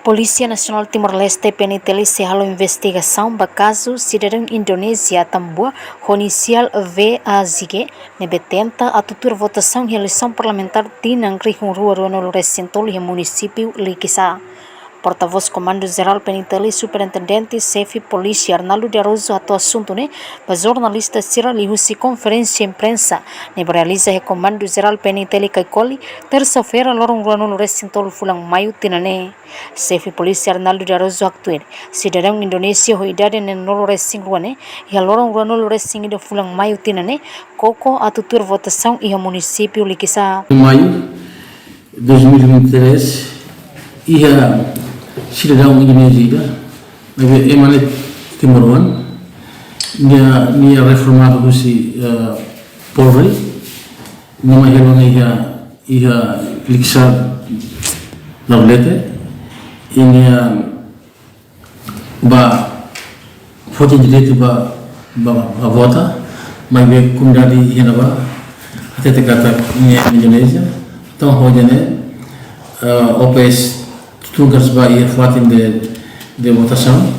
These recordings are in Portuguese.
Polícia Nacional Timor-Leste PNTL halo investigação do caso cidadão Indonésia tambua Honisial VAZG nebetenta a tutur votação e eleição parlamentar di Nangri Rua no Recentol e município Likisa. Porta-voz Comando Geral PNTL Superintendente Chefe Polícia Arnaldo de Araujo atau assunto para jornalista Sira Lihusi conferência imprensa realiza o Comando Geral PNTL Kaikoli terça-feira lorong no Recentol Fulang Maio tinane. Chefe Polícia Arnaldo de Araujo actuer cidadão Indonésia ho idade no Recing ruane e a lorong no Recing de Fulang Maio tinane koko a tutur votação e o município Likisa. Maio 2023 e a cidadão Indonésia emanet Timor-Leste nia reformado si Polri nama helona iha Liksa Lavlete ini ba voting direito ba vota mas be kundali hinaba até kata nia Indonésia então hodene OPS tugas ba ia fatin de votação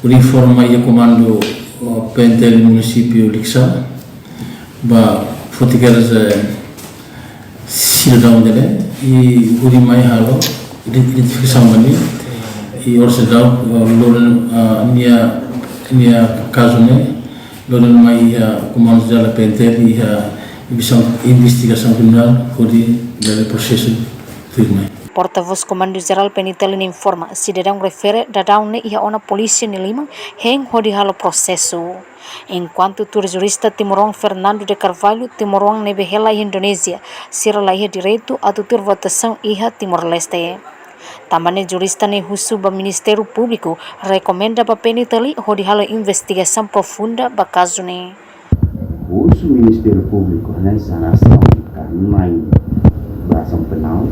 o informa ia comando PNTL município Liksa ba fotigeras cidadão dele e o mai halo identificação mani e orsedal loren nia caso loren mai comando da PNTL e investigação criminal do processo firme. Porta-voz Comando Geral PNTL informa cidadão refere dadaune ia ona polícia ni Lima heng hodi halo processo. Enquanto tur jurista Timorong Fernando de Carvalho Timorong nebe hela Indonésia sira laia direito a tutur votação iha Timor-Leste. Também jurista ne husu ba Ministério Público recomenda ba PNTL hodi halo investigação profunda ba caso ne. Husu Ministério Público nessa nação karena bahasa penal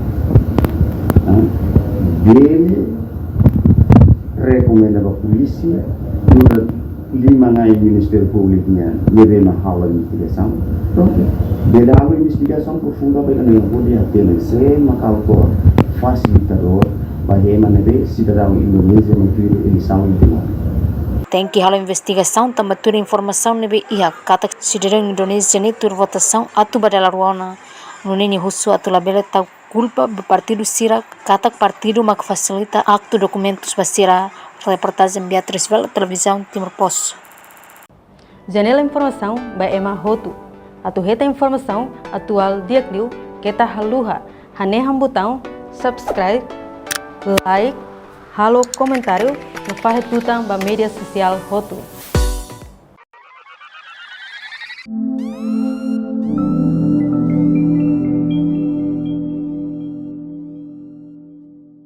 dele recomenda a polícia por 5 ngai Ministério Público-nya nerima hal investigação pronto beda hal investigação profunda beda dengan podia TLC maka autor fasilitador bagaimana cidadão Indonésia mencuri eleição em Timor. Tem que halo investigação também tur informação nebe ia kata cidadão Indonésia ne tur votação atu badala ruana nunini husu atu labela tau culpa do partido Sira kata partido mak facilita aktu documentos basira reportagem Beatriz Vela televisão Timor Post. Janela informação by Emma Hotu atu reta informação atual dia kliu kita haluha hane hambutão subscribe like halo comentário no fahetutang ba media sosial Hotu.